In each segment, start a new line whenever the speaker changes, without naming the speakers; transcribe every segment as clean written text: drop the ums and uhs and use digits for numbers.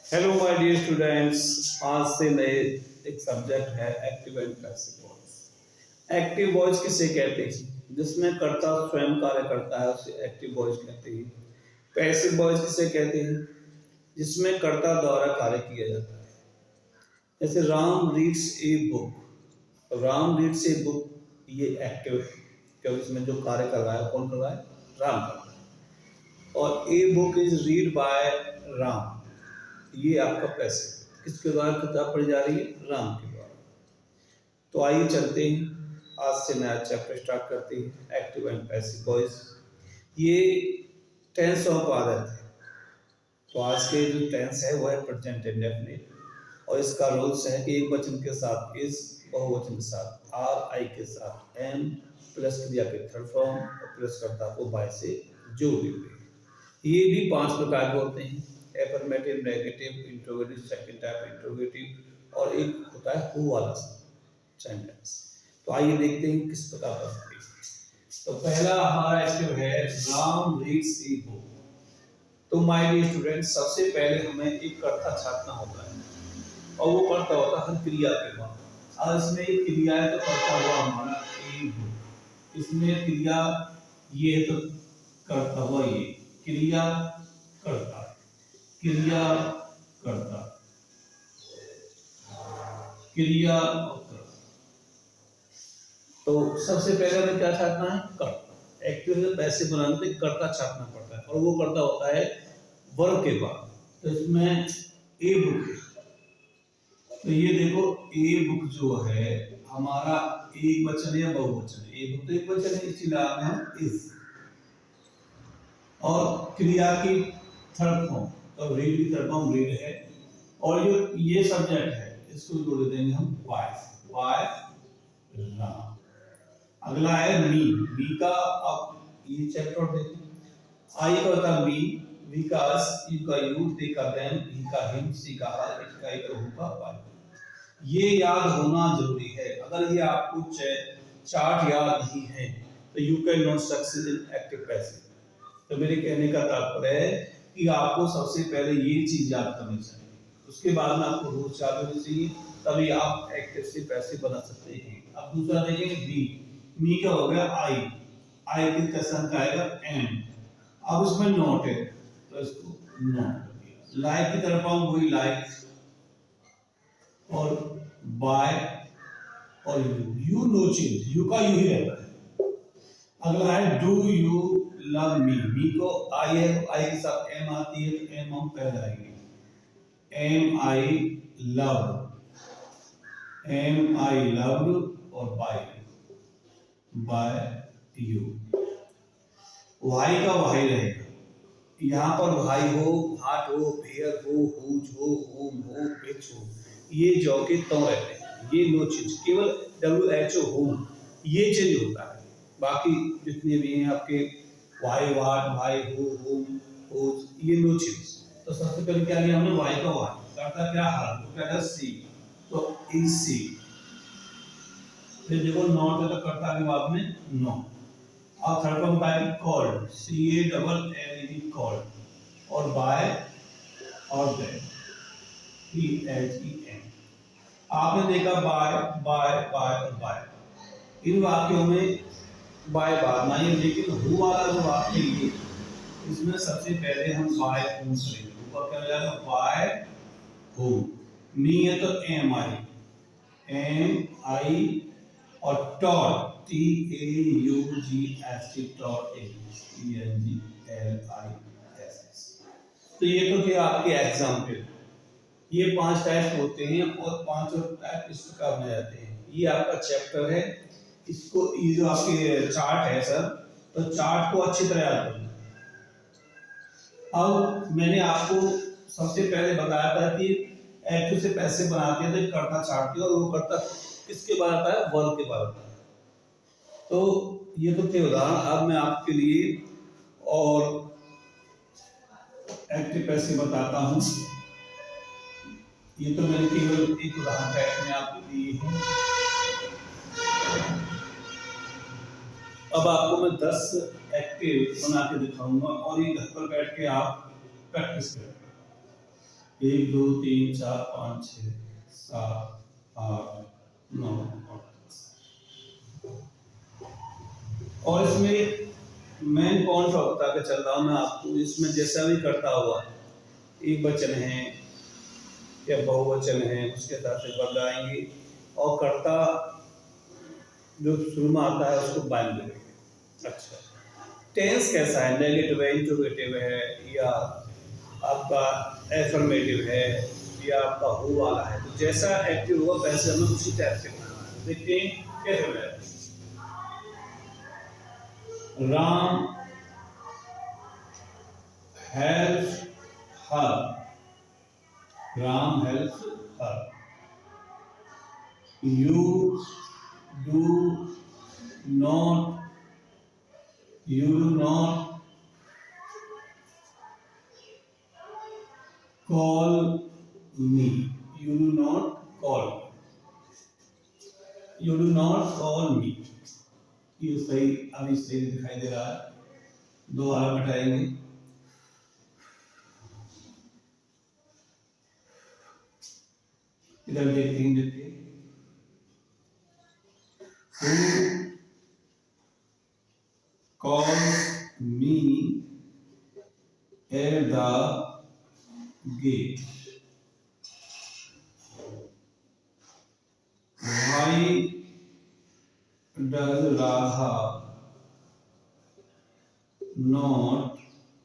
Hello my dear students. आज से नए एक सब्जेक्ट है active and passive voice. Active voice किसे कहते हैं? जिसमें कर्ता स्वयं कार्य करता है उसे एक्टिव वॉइस कहते हैं। पैसिव वॉइस किसे कहते हैं? जिसमें कर्ता द्वारा कार्य किया जाता है। जैसे Ram reads a book. Ram reads a book, ये एक्टिव है क्योंकि इसमें जो कार्य कर रहा है कौन कर रहा है? राम कर रहा है। और a book is read by Ram, ये आपका पैसिव। किसके द्वारा किताब पढ़ी जा रही है? राम के द्वारा। तो आइए चलते हैं, आज से नया चैप्टर स्टार्ट करते हैं, एक्टिव एंड पैसिव वॉइस। ये टेंस ऑफ आदत है। तो आज के जो टेंस है वो है प्रेजेंट इंडेफिनिट, और इसका रूल्स है कि एक वचन के साथ इज, बहुवचन के साथ आर, आई के साथ एम, प्लस क्रिया के थर्ड फॉर्म और प्लस कर्ता को बाय से जोड़े हुए। ये भी 5 प्रकार के होते हैं: affirmative, negative, interrogative, second type interrogative, और एक होता है हु वाला सेंटेंस। तो आइए देखते हैं किस प्रकार का है। तो पहला हमारा एक्टिव है राम रीड्स ए बुक। तो माय डियर स्टूडेंट, सबसे पहले हमें एक कर्ता छापना होता है, और वो कर्ता होता है क्रिया के बाद। और इसमें एक क्रिया है तो कर्ता हुआ हमारा ए बुक। इसमें क्रिया ये है तो कर्ता हुआ ये क्रिया कर्ता, क्रिया कर्ता, क्रिया। तो सबसे पहले हमें क्या छापना है? कर्ता। एक्टिव में पैसे बनाने पे कर्ता छापना पड़ता है, और वो कर्ता होता है वर्ब के बाद। तो इसमें ए बुक है, तो ये देखो ए बुक जो है हमारा एक वचन है या बहुवचन है? ए बुक तो एक वचन है, इसलिए हम इज। और क्रिया की थर्ड फॉर्म, तो रीड की थर्ड फॉर्म रीड है, और जो ये सब्जेक्ट है इसको जोड़ देंगे हम वाई, वाई राम। अगला है मी। मी का अब ये चैप्टर देखें। आई का होता है मी, वी का अस, यू का यू, दे का देम, ही का हिम, सी का हर, इट का इट, हु का वाई। ये याद होना जरूरी है। अगर ये आपको चार्ट याद नहीं है तो you can not succeed in active passive. तो मेरे कहने का तात्पर्य है कि आपको सबसे पहले ये चीज याद करनी चाहिए, उसके बाद में आपको रूल्स याद होने चाहिए, तभी आप एक्टिव से पैसिव बना सकते हैं। अब दूसरा देखेंगे बी। मी का हो गया आई, आई के कसम का आएगा एम। अब इसमें नॉट है तो इसको नॉट कर दिया। लाइक की तरफ हम वही लाइक, और बाय और यू नो चेंज, यू का यू ही रहता है। अगला है डू यू लव मी। मी को आई है तो आई के साथ एम आती है, तो एम हम पहले आएगी। M I love, M I love, और बाय, बाय यू। वाई का वाई रहेगा, यहाँ पर वाई हो, हाट हो, भेयर हो, हुज हो, होम हो, पिच हो, ये जौ के तो रहते हैं, ये नो चेंज। केवल WHO होम ये चेंज होता है, बाकी जितने भी हैं आपके वाई, वाट, वाई, हो, होम, होज, ये नो चेंज। तो सबसे पहले क्या लिया हमने? वाई का वाई, करता क्या हर, तो क्या था सी, तो इज सी। फिर देखो नॉट है तो करता के बाद में नो। अब third one by called, CALLED called, और बाय और देन PHEN। आपने देखा बाय बाय बाय और बाय, इन वाक्यों में बाय बाद नहीं, लेकिन हु वाला जो वाक्य ये, इसमें सबसे पहले हम बाय हूं करेंगे। ऊपर क्या हो जाएगा? By who. मी है तो एम आई, एम आई, और टॉट, TAUGST, टॉट, ENGLISS। तो ये तो थे आपके एग्जाम्पल। ये 5 टाइप होते हैं, और 5 टाइप इस प्रकार बनाए जाते हैं। ये आपका चैप्टर है, इसको ये जो आपके चार्ट है सर, तो चार्ट को अच्छी तरह याद करना। अब मैंने आपको सबसे पहले बताया था कि एक्टिव से पैसिव बनाते हैं तो एक कर्ता छाटते हैं, और वो कर्ता किसके बाद आता है? वर्ब के बाद आता है। तो ये तो थे उदाहरण। अब मैं आपके लिए और एक्टिव पैसिव बताता हूं। ये तो मैंने केवल एक उदाहरण टाइप में आपको दिए हैं। अब आपको मैं 10 एक्टिव बना के दिखाऊंगा, और ये घर पर बैठ के आप प्रैक्टिस करें। 1 2 3 4 5 6 7 8 9 और 10। और इसमें मेन कौन सा होता है चल रहा हूं मैं आपको, इसमें जैसा भी करता हुआ एक वचन है या बहुवचन है उसके हिसाब से वर्ग आएंगे, और कर्ता जो शुरू में आता है उसको बाइंड करेंगे। अच्छा, टेंस कैसा है, नेगेटिव है, इंट्रोगेटिव है, या आपका एफर्मेटिव है, या आपका हो वाला है, तो जैसा एक्टिव होगा वैसे हमें उसी टाइप से बनाना है। देखते हैं कैसे बनाया। Ram helps her, Ram helps her. You do not, you do not call me, you do not call me, you do not call me। ये सही अभी सही दिखाई दे रहा है, दो आरा हटाएंगे। इधर देखते हैं, देखते हैं। Who calls me at the gate? Why does Radha not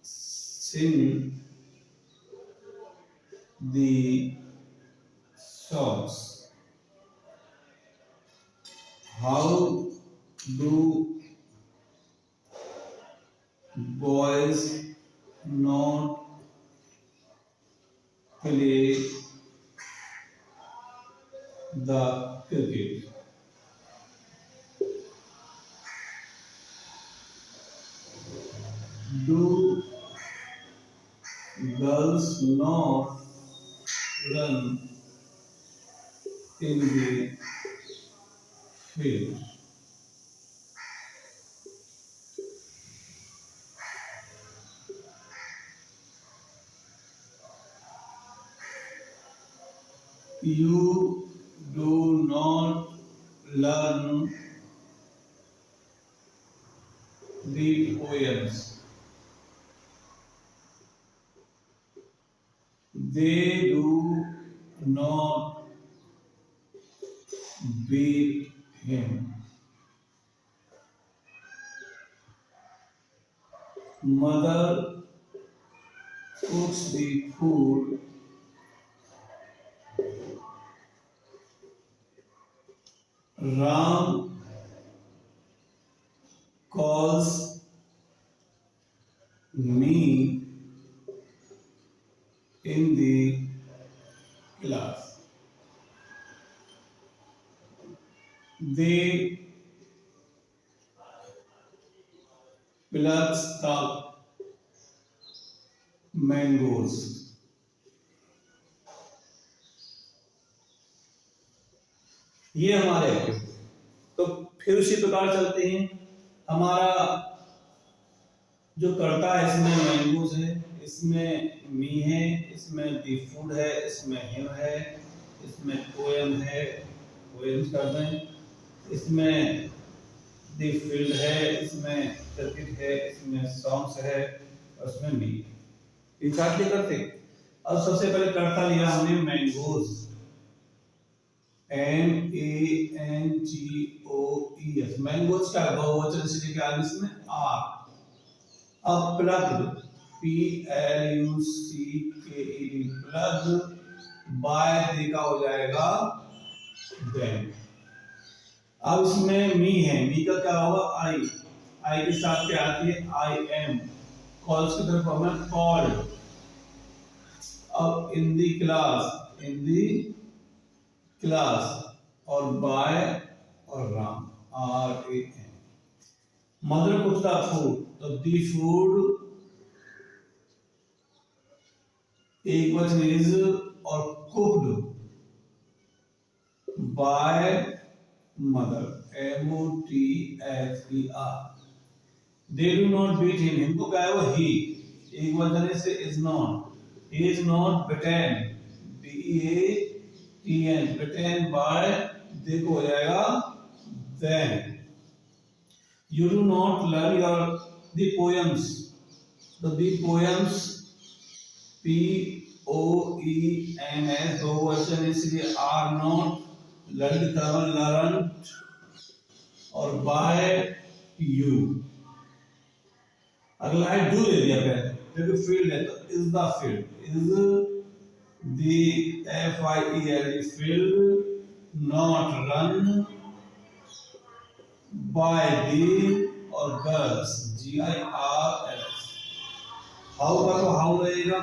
sing the songs? How do boys not play the cricket? Do girls not run in the field? You do not learn the poems. They do not beat him. Mother cooks the food. Ram calls me in the class. They pluck the mangoes. ये हमारे active. तो फिर उसी प्रकार चलते हैं। हमारा जो करता है इसमें मैंगोज है, इसमें मी है, इसमें दी फूड है, इसमें हिम है, इसमें पोएम है, पोएम्स कर दें, इसमें दी फील्ड है, इसमें क्रिकेट है, इसमें सॉन्ग्स है, और इसमें मी। एग्जैक्टली करते। अब सबसे पहले करता लिया हमने मैंगोज, MANGOES, मैंगोज का बहुवचन से लेकर आगे इसमें आर। अब प्लग्ड, PLUCKED, प्लग्ड बाय देखा हो जाएगा देन। अब इसमें मी है, मी का क्या होगा आई, आई के साथ क्या आती है आई एम, कॉल्स की तरफ हमें कॉल्ड। अब in the class, in the class, और बाय और Ram, RAM। Mother cooks the food, तो दी फूड एक वचन इज और cooked by mother, MOTHER। They do not beat him, him को क्या है वो ही, एक वचन से is not, he is not bitten, BEATN, bitten by, देखो हो जाएगा then. You do not learn your the poems, the poems, POEMS, दो वचन इसलिए are not learned, learned और by you. अगला है डू ले लिया पहले, देखो फील्ड है तो is the field, is the FIELD field, not run by the और गर्ल्स GIRLS। हाउ का तो हाउ रहेगा,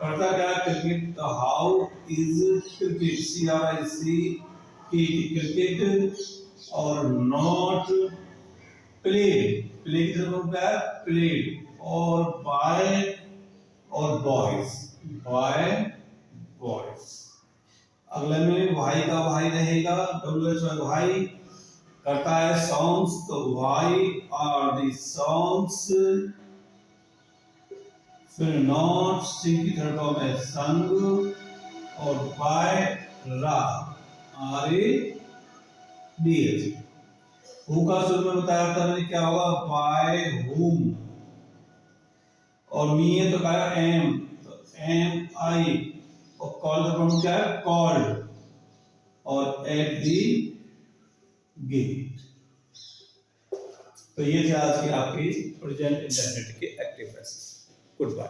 करता क्या क्रिकेट, तो how is cricket, CRIC cricket, और नॉट प्लेड, प्ले की तरफ क्या है प्लेड, और बाय और बॉयज, बाय बॉयज। अगले में भाई का भाई रहेगा, WH भाई, करता है सॉन्ग्स, तो वाई आर दी सॉन्ग्स, फिर नॉट सी की थर्ड फॉर्म है संग, और बाय रा RADH। हु का शुरू में बताया था मैंने क्या होगा, बाय हुम, और मी है तो क्या है एम, तो MI, और कॉल का प्रॉब्लम क्या है कॉल्ड, और एट दी गेट। तो ये थे आज की आपकी प्रेजेंट इंडेफिनिट के एक्टिव टेंसेस। Good bye.